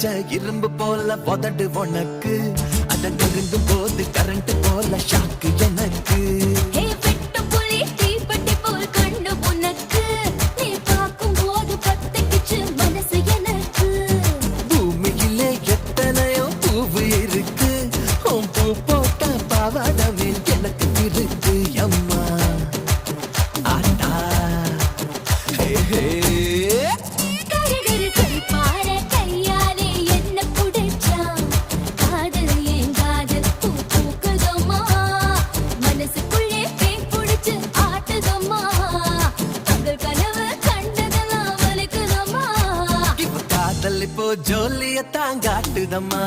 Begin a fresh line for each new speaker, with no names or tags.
வச்ச இரும்பு போல உதடு உனக்கு அத நெருங்கும் போது கரண்ட் போல ஷாக்கு எனக்கு பூமியிலே எத்தனையோ பூவு இருக்கு உன் பூ போட்ட பாவாடமே எனக்கு இருக்கு அம்மா ஆட்டா ஹே ஹே இப்போ ஜோலிய தாங்காட்டுதம்மா